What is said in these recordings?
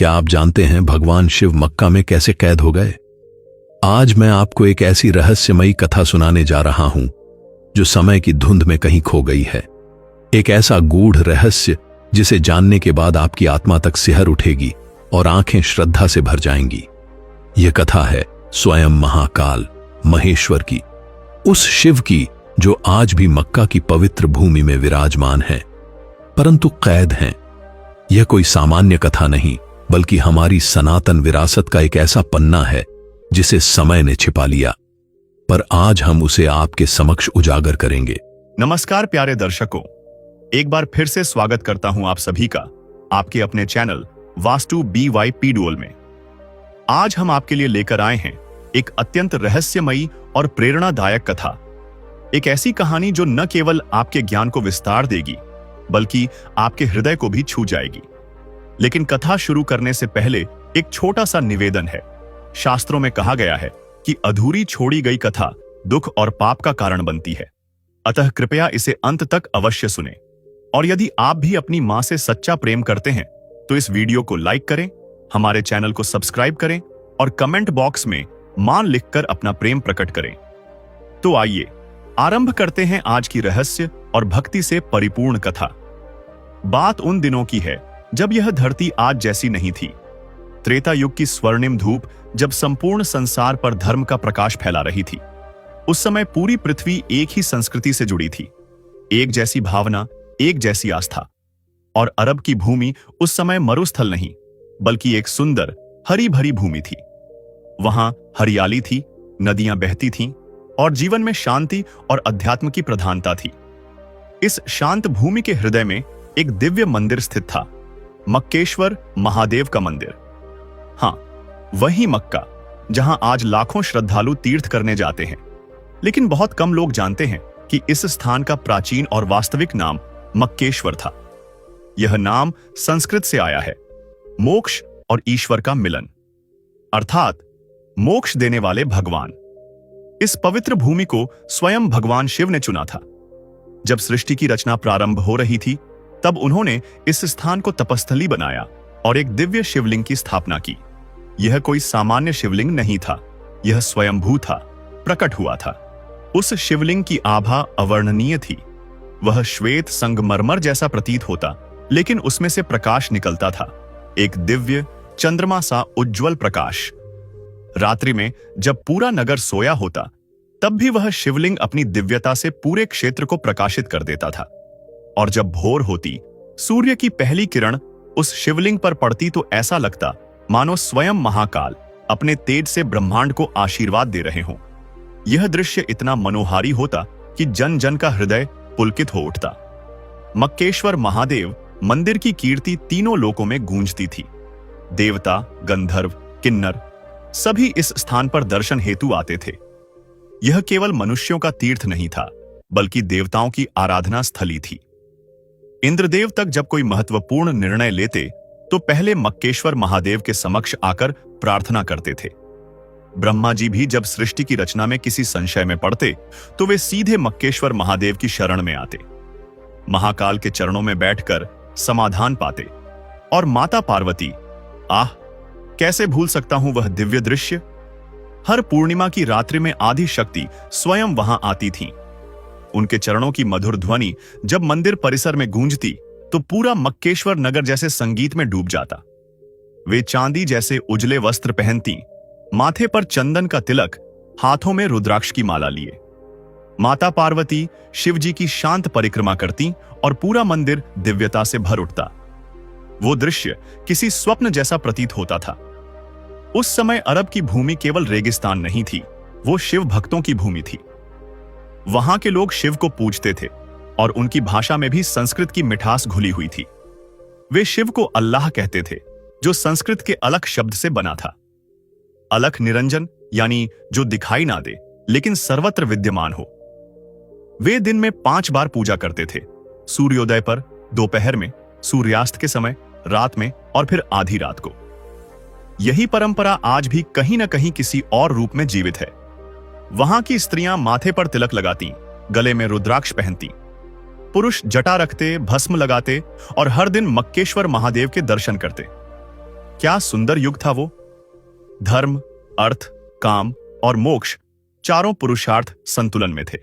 क्या आप जानते हैं भगवान शिव मक्का में कैसे कैद हो गए? आज मैं आपको एक ऐसी रहस्यमयी कथा सुनाने जा रहा हूं जो समय की धुंध में कहीं खो गई है। एक ऐसा गूढ़ रहस्य जिसे जानने के बाद आपकी आत्मा तक सिहर उठेगी और आंखें श्रद्धा से भर जाएंगी। यह कथा है स्वयं महाकाल महेश्वर की, उस शिव की जो आज भी मक्का की पवित्र भूमि में विराजमान है, परंतु कैद हैं। यह कोई सामान्य कथा नहीं, बल्कि हमारी सनातन विरासत का एक ऐसा पन्ना है जिसे समय ने छिपा लिया, पर आज हम उसे आपके समक्ष उजागर करेंगे। नमस्कार प्यारे दर्शकों, एक बार फिर से स्वागत करता हूं आप सभी का आपके अपने चैनल वास्तु BYP डुअल में। आज हम आपके लिए लेकर आए हैं एक अत्यंत रहस्यमयी और प्रेरणादायक कथा, एक ऐसी कहानी जो न केवल आपके ज्ञान को विस्तार देगी बल्कि आपके हृदय को भी छू जाएगी। लेकिन कथा शुरू करने से पहले एक छोटा सा निवेदन है। शास्त्रों में कहा गया है कि अधूरी छोड़ी गई कथा दुख और पाप का कारण बनती है, अतः कृपया इसे अंत तक अवश्य सुनें। और यदि आप भी अपनी मां से सच्चा प्रेम करते हैं तो इस वीडियो को लाइक करें, हमारे चैनल को सब्सक्राइब करें और कमेंट बॉक्स में मान लिखकर अपना प्रेम प्रकट करें। तो आइए आरंभ करते हैं आज की रहस्य और भक्ति से परिपूर्ण कथा। बात उन दिनों की है जब यह धरती आज जैसी नहीं थी। त्रेता युग की स्वर्णिम धूप जब संपूर्ण संसार पर धर्म का प्रकाश फैला रही थी। उस समय पूरी पृथ्वी एक ही संस्कृति से जुड़ी थी, एक जैसी भावना, एक जैसी आस्था। और अरब की भूमि उस समय मरुस्थल नहीं बल्कि एक सुंदर हरी भरी भूमि थी। वहां हरियाली थी, नदियां बहती थीं और जीवन में शांति और अध्यात्म की प्रधानता थी। इस शांत भूमि के हृदय में एक दिव्य मंदिर स्थित था, मक्केश्वर महादेव का मंदिर। हां, वही मक्का जहां आज लाखों श्रद्धालु तीर्थ करने जाते हैं। लेकिन बहुत कम लोग जानते हैं कि इस स्थान का प्राचीन और वास्तविक नाम मक्केश्वर था। यह नाम संस्कृत से आया है, मोक्ष और ईश्वर का मिलन, अर्थात मोक्ष देने वाले भगवान। इस पवित्र भूमि को स्वयं भगवान शिव ने चुना था। जब सृष्टि की रचना प्रारंभ हो रही थी, तब उन्होंने इस स्थान को तपस्थली बनाया और एक दिव्य शिवलिंग की स्थापना की। यह कोई सामान्य शिवलिंग नहीं था, यह स्वयंभू था, प्रकट हुआ था। उस शिवलिंग की आभा अवर्णनीय थी। वह श्वेत संगमरमर जैसा प्रतीत होता, लेकिन उसमें से प्रकाश निकलता था, एक दिव्य चंद्रमा सा उज्ज्वल प्रकाश। रात्रि में जब पूरा नगर सोया होता, तब भी वह शिवलिंग अपनी दिव्यता से पूरे क्षेत्र को प्रकाशित कर देता था। और जब भोर होती, सूर्य की पहली किरण उस शिवलिंग पर पड़ती तो ऐसा लगता मानो स्वयं महाकाल अपने तेज से ब्रह्मांड को आशीर्वाद दे रहे हों। यह दृश्य इतना मनोहारी होता कि जन जन का हृदय पुलकित हो उठता। मक्केश्वर महादेव मंदिर की कीर्ति तीनों लोकों में गूंजती थी। देवता, गंधर्व, किन्नर सभी इस स्थान पर दर्शन हेतु आते थे। यह केवल मनुष्यों का तीर्थ नहीं था, बल्कि देवताओं की आराधना स्थली थी। इंद्रदेव तक जब कोई महत्वपूर्ण निर्णय लेते तो पहले मक्केश्वर महादेव के समक्ष आकर प्रार्थना करते थे। ब्रह्मा जी भी जब सृष्टि की रचना में किसी संशय में पड़ते तो वे सीधे मक्केश्वर महादेव की शरण में आते, महाकाल के चरणों में बैठकर समाधान पाते। और माता पार्वती, आह, कैसे भूल सकता हूं वह दिव्य दृश्य। हर पूर्णिमा की रात्रि में आदि शक्ति स्वयं वहां आती थीं। उनके चरणों की मधुर ध्वनि जब मंदिर परिसर में गूंजती तो पूरा मक्केश्वर नगर जैसे संगीत में डूब जाता। वे चांदी जैसे उजले वस्त्र पहनती, माथे पर चंदन का तिलक, हाथों में रुद्राक्ष की माला लिए। माता पार्वती शिव जी की शांत परिक्रमा करती और पूरा मंदिर दिव्यता से भर उठता। वो दृश्य किसी स्वप्न जैसा प्रतीत होता था। उस समय अरब की भूमि केवल रेगिस्तान नहीं थी, वो शिव भक्तों की भूमि थी। वहां के लोग शिव को पूजते थे और उनकी भाषा में भी संस्कृत की मिठास घुली हुई थी। वे शिव को अल्लाह कहते थे, जो संस्कृत के अलख शब्द से बना था। अलख निरंजन यानी जो दिखाई ना दे लेकिन सर्वत्र विद्यमान हो। वे दिन में 5 बार पूजा करते थे, सूर्योदय पर, दोपहर में, सूर्यास्त के समय, रात में और फिर आधी रात को। यही परंपरा आज भी कहीं न कहीं किसी और रूप में जीवित है। वहां की स्त्रियां माथे पर तिलक लगाती, गले में रुद्राक्ष पहनती, पुरुष जटा रखते, भस्म लगाते और हर दिन मक्केश्वर महादेव के दर्शन करते। क्या सुंदर युग था वो। धर्म, अर्थ, काम और मोक्ष चारों पुरुषार्थ संतुलन में थे।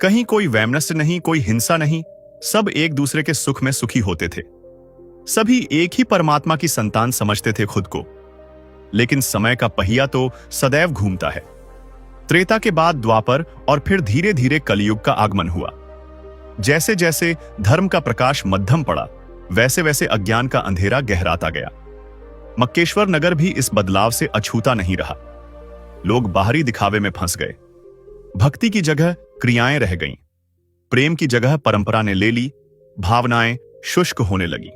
कहीं कोई वैमनस्य नहीं, कोई हिंसा नहीं, सब एक दूसरे के सुख में सुखी होते थे। सभी एक ही परमात्मा की संतान समझते थे खुद को। लेकिन समय का पहिया तो सदैव घूमता है। त्रेता के बाद द्वापर और फिर धीरे धीरे कलयुग का आगमन हुआ। जैसे जैसे धर्म का प्रकाश मध्यम पड़ा, वैसे वैसे अज्ञान का अंधेरा गहराता गया। मक्केश्वर नगर भी इस बदलाव से अछूता नहीं रहा। लोग बाहरी दिखावे में फंस गए। भक्ति की जगह क्रियाएं रह गईं। प्रेम की जगह परंपरा ने ले ली। भावनाएं शुष्क होने लगी।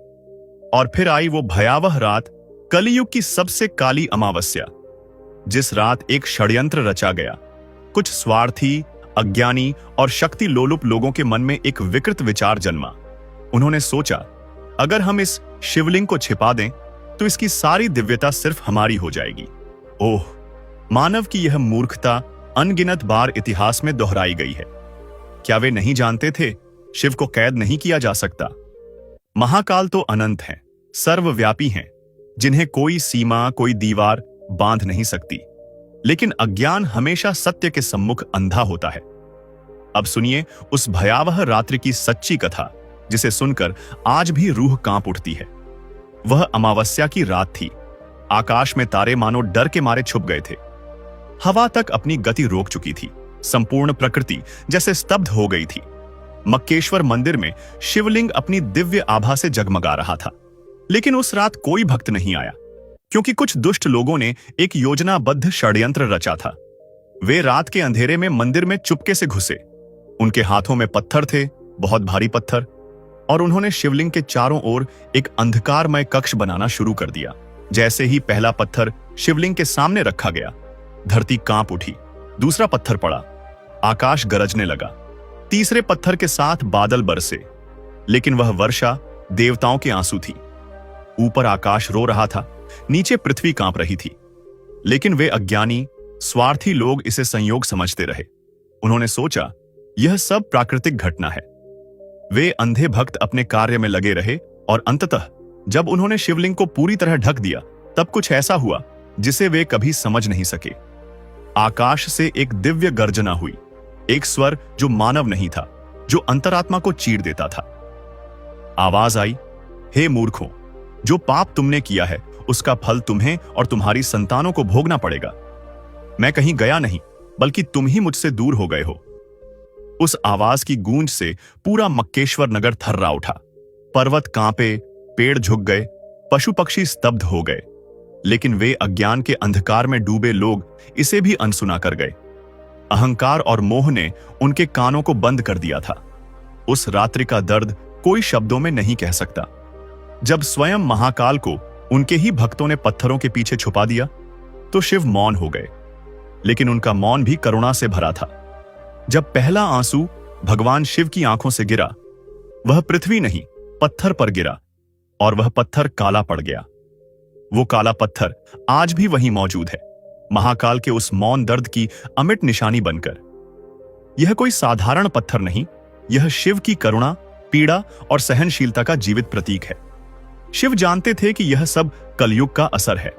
और फिर आई वो भयावह रात, कलियुग की सबसे काली अमावस्या, जिस रात एक षड्यंत्र रचा गया। कुछ स्वार्थी, अज्ञानी और शक्ति लोलुप लोगों के मन में एक विकृत विचार जन्मा। उन्होंने सोचा, अगर हम इस शिवलिंग को छिपा दें तो इसकी सारी दिव्यता सिर्फ हमारी हो जाएगी। ओह, मानव की यह मूर्खता अनगिनत बार इतिहास में दोहराई गई है। क्या वे नहीं जानते थे शिव को कैद नहीं किया जा सकता? महाकाल तो अनंत हैं, सर्वव्यापी हैं, जिन्हें कोई सीमा, कोई दीवार बांध नहीं सकती। लेकिन अज्ञान हमेशा सत्य के सम्मुख अंधा होता है। अब सुनिए उस भयावह रात्रि की सच्ची कथा, जिसे सुनकर आज भी रूह कांप उठती है। वह अमावस्या की रात थी। आकाश में तारे मानो डर के मारे छुप गए थे। हवा तक अपनी गति रोक चुकी थी। संपूर्ण प्रकृति जैसे स्तब्ध हो गई थी। मक्केश्वर मंदिर में शिवलिंग अपनी दिव्य आभा से जगमगा रहा था। लेकिन उस रात कोई भक्त नहीं आया, क्योंकि कुछ दुष्ट लोगों ने एक योजनाबद्ध षड्यंत्र रचा था। वे रात के अंधेरे में मंदिर में चुपके से घुसे। उनके हाथों में पत्थर थे, बहुत भारी पत्थर, और उन्होंने शिवलिंग के चारों ओर एक अंधकारमय कक्ष बनाना शुरू कर दिया। जैसे ही पहला पत्थर शिवलिंग के सामने रखा गया, धरती कांप उठी। दूसरा पत्थर पड़ा, आकाश गरजने लगा। तीसरे पत्थर के साथ बादल बरसे, लेकिन वह वर्षा देवताओं के आंसू थी। ऊपर आकाश रो रहा था, नीचे पृथ्वी कांप रही थी। लेकिन वे अज्ञानी, स्वार्थी लोग इसे संयोग समझते रहे। उन्होंने सोचा, यह सब प्राकृतिक घटना है। वे अंधे भक्त अपने कार्य में लगे रहे, और अंततः जब उन्होंने शिवलिंग को पूरी तरह ढक दिया, तब कुछ ऐसा हुआ जिसे वे कभी समझ नहीं सके। आकाश से एक दिव्य गर्जना हुई, एक स्वर जो मानव नहीं था, जो अंतरात्मा को चीर देता था। आवाज आई, हे मूर्खों, जो पाप तुमने किया है उसका फल तुम्हें और तुम्हारी संतानों को भोगना पड़ेगा। मैं कहीं गया नहीं, बल्कि तुम ही मुझसे दूर हो गए हो। उस आवाज की गूंज से पूरा मक्केश्वर नगर थर्रा उठा। पर्वत कांपे, पेड़ झुक गए, पशु पक्षी स्तब्ध हो गए। लेकिन वे अज्ञान के अंधकार में डूबे लोग इसे भी अनसुना कर गए। अहंकार और मोह ने उनके कानों को बंद कर दिया था। उस रात्रि का दर्द कोई शब्दों में नहीं कह सकता। जब स्वयं महाकाल को उनके ही भक्तों ने पत्थरों के पीछे छुपा दिया, तो शिव मौन हो गए। लेकिन उनका मौन भी करुणा से भरा था। जब पहला आंसू भगवान शिव की आंखों से गिरा, वह पृथ्वी नहीं, पत्थर पर गिरा, और वह पत्थर काला पड़ गया। वो काला पत्थर आज भी वहीं मौजूद है, महाकाल के उस मौन दर्द की अमिट निशानी बनकर। यह कोई साधारण पत्थर नहीं, यह शिव की करुणा, पीड़ा और सहनशीलता का जीवित प्रतीक है। शिव जानते थे कि यह सब कलयुग का असर है।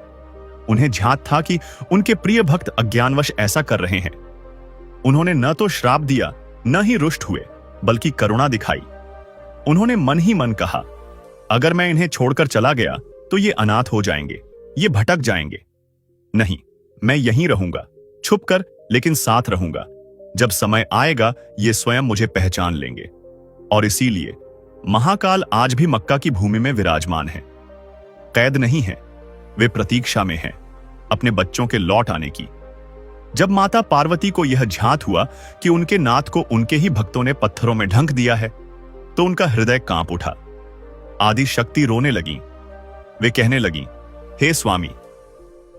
उन्हें झांक था कि उनके प्रिय भक्त अज्ञानवश ऐसा कर रहे हैं। उन्होंने न तो श्राप दिया, न ही रुष्ट हुए, बल्कि करुणा दिखाई। उन्होंने मन ही मन कहा, अगर मैं इन्हें छोड़कर चला गया तो ये अनाथ हो जाएंगे, ये भटक जाएंगे। नहीं, मैं यहीं रहूंगा, छुपकर लेकिन साथ रहूंगा। जब समय आएगा ये स्वयं मुझे पहचान लेंगे। और इसीलिए महाकाल आज भी मक्का की भूमि में विराजमान है। कैद नहीं है, वे प्रतीक्षा में हैं अपने बच्चों के लौट आने की। जब माता पार्वती को यह झांत हुआ कि उनके नाथ को उनके ही भक्तों ने पत्थरों में ढंक दिया है, तो उनका हृदय कांप उठा। आदि शक्ति रोने लगी। वे कहने लगी, हे स्वामी,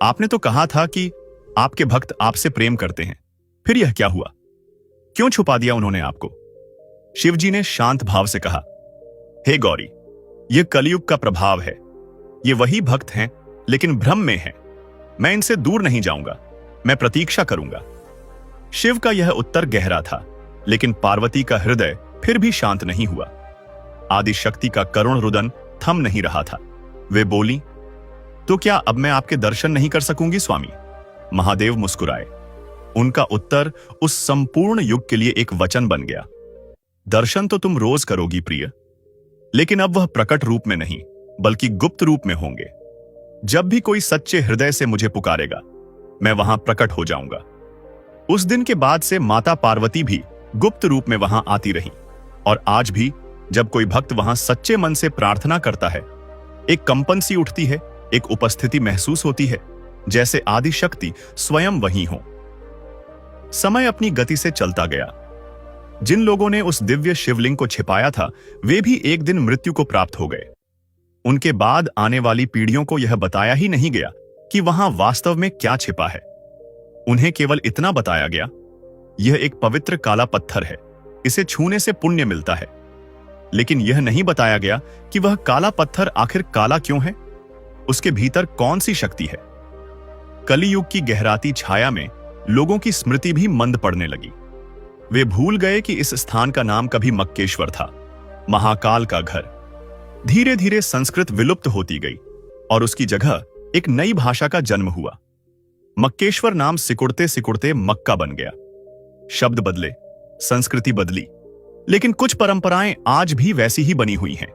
आपने तो कहा था कि आपके भक्त आपसे प्रेम करते हैं, फिर यह क्या हुआ? क्यों छुपा दिया उन्होंने आपको? शिवजी ने शांत भाव से कहा, हे गौरी, यह कलयुग का प्रभाव है। ये वही भक्त हैं, लेकिन भ्रम में हैं। मैं इनसे दूर नहीं जाऊंगा, मैं प्रतीक्षा करूंगा। शिव का यह उत्तर गहरा था, लेकिन पार्वती का हृदय फिर भी शांत नहीं हुआ। आदि शक्ति का करुण रुदन थम नहीं रहा था। वे बोली, तो क्या अब मैं आपके दर्शन नहीं कर सकूंगी स्वामी? महादेव मुस्कुराए। उनका उत्तर उस संपूर्ण युग के लिए एक वचन बन गया। दर्शन तो तुम रोज करोगी प्रिय, लेकिन अब वह प्रकट रूप में नहीं बल्कि गुप्त रूप में होंगे। जब भी कोई सच्चे हृदय से मुझे पुकारेगा, मैं वहां प्रकट हो जाऊंगा। उस दिन के बाद से माता पार्वती भी गुप्त रूप में वहां आती रही, और आज भी जब कोई भक्त वहां सच्चे मन से प्रार्थना करता है, एक कंपन सी उठती है, एक उपस्थिति महसूस होती है, जैसे आदि शक्ति स्वयं वहीं हो। समय अपनी गति से चलता गया। जिन लोगों ने उस दिव्य शिवलिंग को छिपाया था, वे भी एक दिन मृत्यु को प्राप्त हो गए। उनके बाद आने वाली पीढ़ियों को यह बताया ही नहीं गया कि वहां वास्तव में क्या छिपा है। उन्हें केवल इतना बताया गया, यह एक पवित्र काला पत्थर है, इसे छूने से पुण्य मिलता है। लेकिन यह नहीं बताया गया कि वह काला पत्थर आखिर काला क्यों है, उसके भीतर कौन सी शक्ति है। कलियुग की गहराती छाया में लोगों की स्मृति भी मंद पड़ने लगी। वे भूल गए कि इस स्थान का नाम कभी मक्केश्वर था, महाकाल का घर। धीरे धीरे संस्कृत विलुप्त होती गई और उसकी जगह एक नई भाषा का जन्म हुआ। मक्केश्वर नाम सिकुड़ते सिकुड़ते मक्का बन गया। शब्द बदले, संस्कृति बदली, लेकिन कुछ परंपराएं आज भी वैसी ही बनी हुई हैं।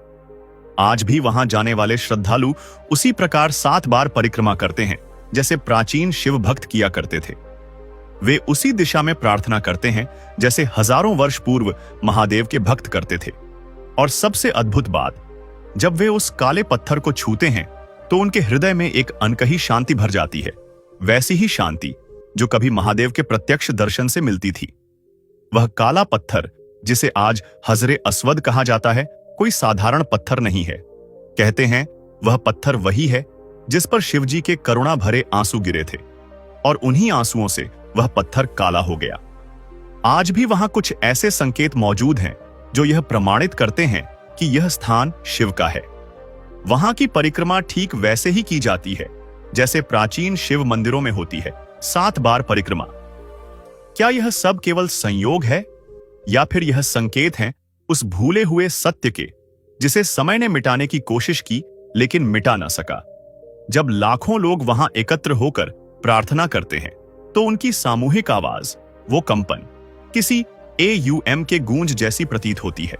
आज भी वहां जाने वाले श्रद्धालु उसी प्रकार 7 बार परिक्रमा करते हैं जैसे प्राचीन शिव भक्त किया करते थे। वे उसी दिशा में प्रार्थना करते हैं जैसे हजारों वर्ष पूर्व महादेव के भक्त करते थे। और सबसे अद्भुत बात, जब वे उस काले पत्थर को छूते हैं तो उनके हृदय में एक अनकही शांति भर जाती है, वैसी ही शांति जो कभी महादेव के प्रत्यक्ष दर्शन से मिलती थी। वह काला पत्थर, जिसे आज हजरे अस्वद कहा जाता है, कोई साधारण पत्थर नहीं है। कहते हैं वह पत्थर वही है जिस पर शिवजी के करुणा भरे आंसू गिरे थे, और उन्हीं आंसुओं से वह पत्थर काला हो गया। आज भी वहां कुछ ऐसे संकेत मौजूद हैं जो यह प्रमाणित करते हैं कि यह स्थान शिव का है। वहां की परिक्रमा ठीक वैसे ही की जाती है जैसे प्राचीन शिव मंदिरों में होती है, 7 बार परिक्रमा। क्या यह सब केवल संयोग है या फिर यह संकेत हैं उस भूले हुए सत्य के, जिसे समय ने मिटाने की कोशिश की लेकिन मिटा ना सका? जब लाखों लोग वहां एकत्र होकर प्रार्थना करते हैं तो उनकी सामूहिक आवाज, वो कंपन, किसी AUM के गूंज जैसी प्रतीत होती है।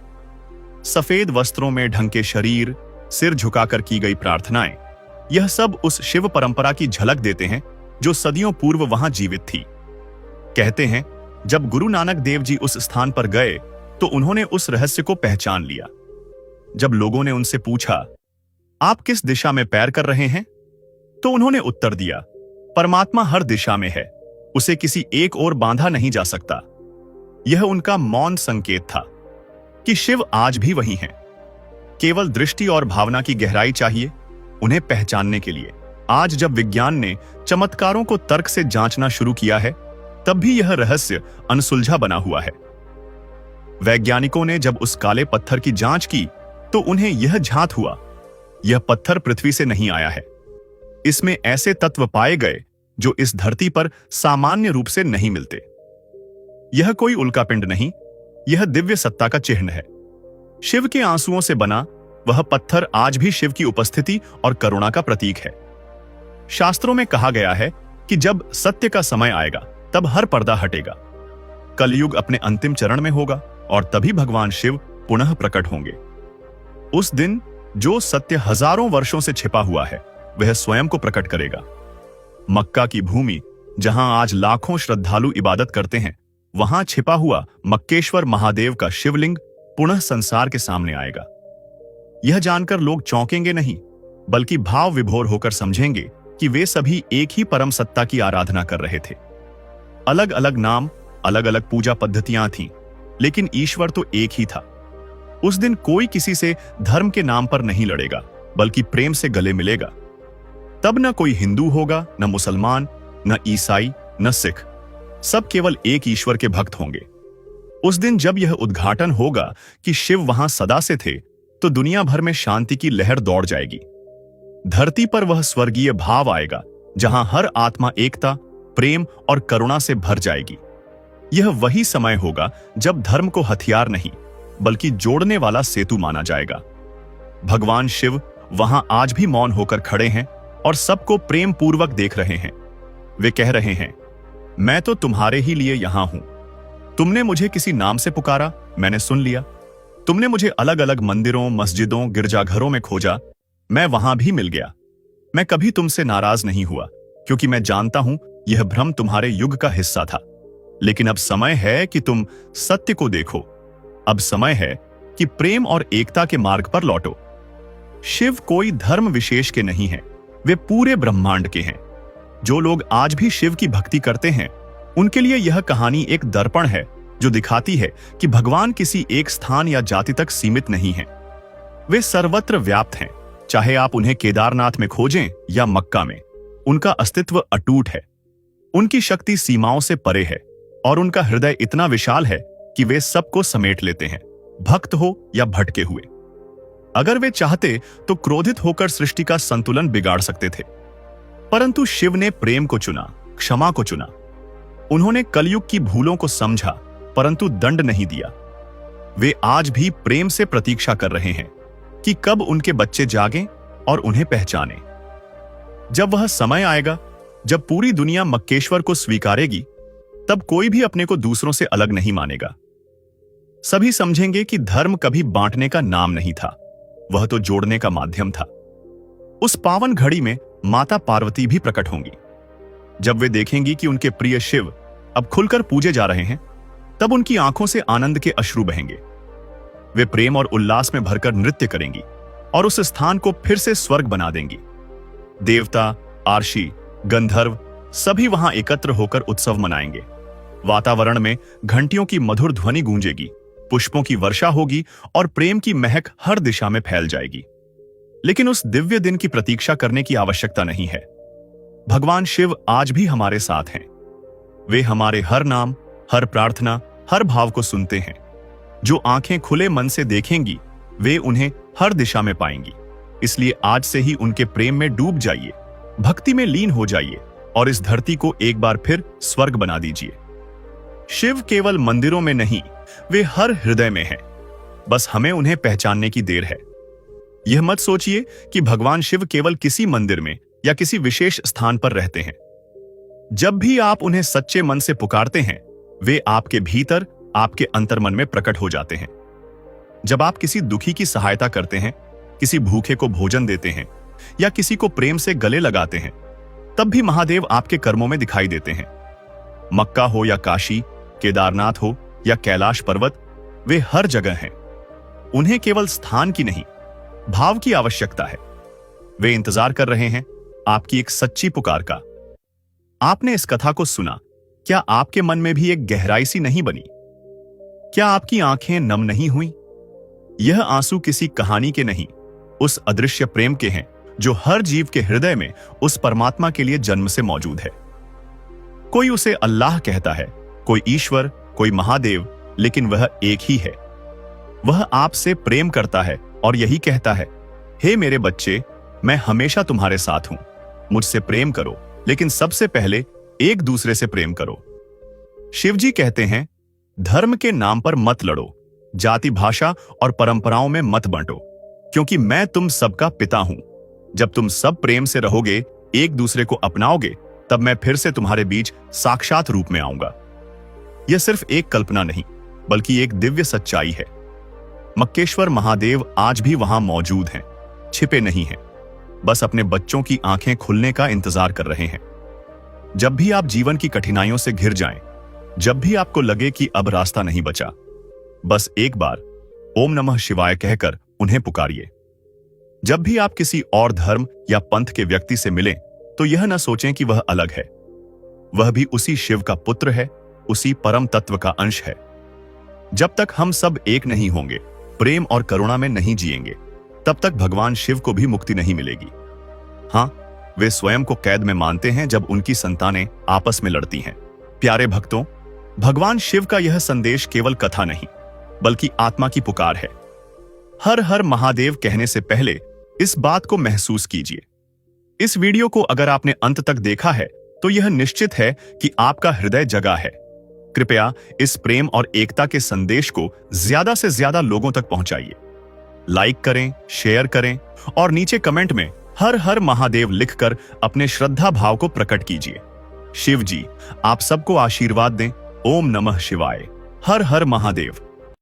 सफेद वस्त्रों में ढंके शरीर, सिर झुकाकर की गई प्रार्थनाएं, यह सब उस शिव परंपरा की झलक देते हैं जो सदियों पूर्व वहां जीवित थी। कहते हैं जब गुरु नानक देव जी उस स्थान पर गए तो उन्होंने उस रहस्य को पहचान लिया। जब लोगों ने उनसे पूछा, आप किस दिशा में पैर कर रहे हैं, तो उन्होंने उत्तर दिया, परमात्मा हर दिशा में है, उसे किसी एक ओर बांधा नहीं जा सकता। यह उनका मौन संकेत था कि शिव आज भी वही हैं। केवल दृष्टि और भावना की गहराई चाहिए उन्हें पहचानने के लिए। आज जब विज्ञान ने चमत्कारों को तर्क से जांचना शुरू किया है, तब भी यह रहस्य अनसुलझा बना हुआ है। वैज्ञानिकों ने जब उस काले पत्थर की जांच की तो उन्हें यह झांत हुआ, यह पत्थर पृथ्वी से नहीं आया है। इसमें ऐसे तत्व पाए गए जो इस धरती पर सामान्य रूप से नहीं मिलते। यह कोई उल्कापिंड नहीं, यह दिव्य सत्ता का चिन्ह है। शिव के आंसुओं से बना वह पत्थर आज भी शिव की उपस्थिति और करुणा का प्रतीक है। शास्त्रों में कहा गया है कि जब सत्य का समय आएगा तब हर पर्दा हटेगा। कलयुग अपने अंतिम चरण में होगा और तभी भगवान शिव पुनः प्रकट होंगे। उस दिन जो सत्य हजारों वर्षों से छिपा हुआ है वह स्वयं को प्रकट करेगा। मक्का की भूमि, जहां आज लाखों श्रद्धालु इबादत करते हैं, वहां छिपा हुआ मक्केश्वर महादेव का शिवलिंग पुनः संसार के सामने आएगा। यह जानकर लोग चौंकेंगे नहीं, बल्कि भाव विभोर होकर समझेंगे कि वे सभी एक ही परम सत्ता की आराधना कर रहे थे। अलग अलग नाम, अलग अलग पूजा पद्धतियां थीं, लेकिन ईश्वर तो एक ही था। उस दिन कोई किसी से धर्म के नाम पर नहीं लड़ेगा, बल्कि प्रेम से गले मिलेगा। तब न कोई हिंदू होगा, न मुसलमान, न ईसाई, न सिख, सब केवल एक ईश्वर के भक्त होंगे। उस दिन जब यह उद्घाटन होगा कि शिव वहां सदा से थे, तो दुनिया भर में शांति की लहर दौड़ जाएगी। धरती पर वह स्वर्गीय भाव आएगा जहां हर आत्मा एकता, प्रेम और करुणा से भर जाएगी। यह वही समय होगा जब धर्म को हथियार नहीं, बल्कि जोड़ने वाला सेतु माना जाएगा। भगवान शिव वहां आज भी मौन होकर खड़े हैं, और सबको प्रेम पूर्वक देख रहे हैं। वे कह रहे हैं, मैं तो तुम्हारे ही लिए यहां हूं। तुमने मुझे किसी नाम से पुकारा, मैंने सुन लिया। तुमने मुझे अलग अलग मंदिरों, मस्जिदों, गिरजाघरों में खोजा, मैं वहां भी मिल गया। मैं कभी तुमसे नाराज नहीं हुआ, क्योंकि मैं जानता हूं यह भ्रम तुम्हारे युग का हिस्सा था। लेकिन अब समय है कि तुम सत्य को देखो। अब समय है कि प्रेम और एकता के मार्ग पर लौटो। शिव कोई धर्म विशेष के नहीं हैं, वे पूरे ब्रह्मांड के हैं। जो लोग आज भी शिव की भक्ति करते हैं, उनके लिए यह कहानी एक दर्पण है जो दिखाती है कि भगवान किसी एक स्थान या जाति तक सीमित नहीं हैं। वे सर्वत्र व्याप्त हैं, चाहे आप उन्हें केदारनाथ में खोजें या मक्का में। उनका अस्तित्व अटूट है, उनकी शक्ति सीमाओं से परे है और उनका हृदय इतना विशाल है कि वे सबको समेट लेते हैं, भक्त हो या भटके हुए। अगर वे चाहते तो क्रोधित होकर सृष्टि का संतुलन बिगाड़ सकते थे, परंतु शिव ने प्रेम को चुना, क्षमा को चुना। उन्होंने कलयुग की भूलों को समझा, परंतु दंड नहीं दिया। वे आज भी प्रेम से प्रतीक्षा कर रहे हैं कि कब उनके बच्चे जागें और उन्हें पहचानें। जब वह समय आएगा, जब पूरी दुनिया मक्केश्वर को स्वीकारेगी, तब कोई भी अपने को दूसरों से अलग नहीं मानेगा। सभी समझेंगे कि धर्म कभी बांटने का नाम नहीं था, वह तो जोड़ने का माध्यम था। उस पावन घड़ी में माता पार्वती भी प्रकट होंगी। जब वे देखेंगी कि उनके प्रिय शिव अब खुलकर पूजे जा रहे हैं, तब उनकी आंखों से आनंद के अश्रु बहेंगे। वे प्रेम और उल्लास में भरकर नृत्य करेंगी और उस स्थान को फिर से स्वर्ग बना देंगी। देवता, आर्षि, गंधर्व सभी वहां एकत्र होकर उत्सव मनाएंगे। वातावरण में घंटियों की मधुर ध्वनि गूंजेगी, पुष्पों की वर्षा होगी और प्रेम की महक हर दिशा में फैल जाएगी। लेकिन उस दिव्य दिन की प्रतीक्षा करने की आवश्यकता नहीं है। भगवान शिव आज भी हमारे साथ हैं। वे हमारे हर नाम, हर प्रार्थना, हर भाव को सुनते हैं। जो आंखें खुले मन से देखेंगी, वे उन्हें हर दिशा में पाएंगी। इसलिए आज से ही उनके प्रेम में डूब जाइए, भक्ति में लीन हो जाइए और इस धरती को एक बार फिर स्वर्ग बना दीजिए। शिव केवल मंदिरों में नहीं, वे हर हृदय में हैं। बस हमें उन्हें पहचानने की देर है। यह मत सोचिए कि भगवान शिव केवल किसी मंदिर में या किसी विशेष स्थान पर रहते हैं। जब भी आप उन्हें सच्चे मन से पुकारते हैं, वे आपके भीतर, आपके अंतर्मन में प्रकट हो जाते हैं। जब आप किसी दुखी की सहायता करते हैं, किसी भूखे को भोजन देते हैं या किसी को प्रेम से गले लगाते हैं, तब भी महादेव आपके कर्मों में दिखाई देते हैं। मक्का हो या काशी, केदारनाथ हो या कैलाश पर्वत, वे हर जगह हैं। उन्हें केवल स्थान की नहीं, भाव की आवश्यकता है। वे इंतजार कर रहे हैं आपकी एक सच्ची पुकार का। आपने इस कथा को सुना, क्या आपके मन में भी एक गहराई सी नहीं बनी? क्या आपकी आंखें नम नहीं हुई? यह आंसू किसी कहानी के नहीं, उस अदृश्य प्रेम के हैं जो हर जीव के हृदय में उस परमात्मा के लिए जन्म से मौजूद है। कोई उसे अल्लाह कहता है, कोई ईश्वर, कोई महादेव, लेकिन वह एक ही है। वह आपसे प्रेम करता है और यही कहता है, हे मेरे बच्चे, मैं हमेशा तुम्हारे साथ हूं। मुझसे प्रेम करो, लेकिन सबसे पहले एक दूसरे से प्रेम करो। शिवजी कहते हैं, धर्म के नाम पर मत लड़ो, जाति, भाषा और परंपराओं में मत बांटो, क्योंकि मैं तुम सबका पिता हूं। जब तुम सब प्रेम से रहोगे, एक दूसरे को अपनाओगे, तब मैं फिर से तुम्हारे बीच साक्षात रूप में आऊंगा। यह सिर्फ एक कल्पना नहीं, बल्कि एक दिव्य सच्चाई है। मक्केश्वर महादेव आज भी वहां मौजूद हैं, छिपे नहीं हैं, बस अपने बच्चों की आंखें खुलने का इंतजार कर रहे हैं। जब भी आप जीवन की कठिनाइयों से घिर जाएं, जब भी आपको लगे कि अब रास्ता नहीं बचा, बस एक बार ओम नमः शिवाय कहकर उन्हें पुकारिए। जब भी आप किसी और धर्म या पंथ के व्यक्ति से मिलें, तो यह न सोचें कि वह अलग है। वह भी उसी शिव का पुत्र है, उसी परम तत्व का अंश है। जब तक हम सब एक नहीं होंगे, प्रेम और करुणा में नहीं जिएंगे, तब तक भगवान शिव को भी मुक्ति नहीं मिलेगी। हां, वे स्वयं को कैद में मानते हैं जब उनकी संतानें आपस में लड़ती हैं। प्यारे भक्तों, भगवान शिव का यह संदेश केवल कथा नहीं, बल्कि आत्मा की पुकार है। हर हर महादेव कहने से पहले इस बात को महसूस कीजिए। इस वीडियो को अगर आपने अंत तक देखा है, तो यह निश्चित है कि आपका हृदय जगा है। कृपया इस प्रेम और एकता के संदेश को ज्यादा से ज्यादा लोगों तक पहुंचाइए। लाइक करें, शेयर करें और नीचे कमेंट में हर हर महादेव लिखकर अपने श्रद्धा भाव को प्रकट कीजिए। शिव जी आप सबको आशीर्वाद दें। ओम नमः शिवाय। हर हर महादेव।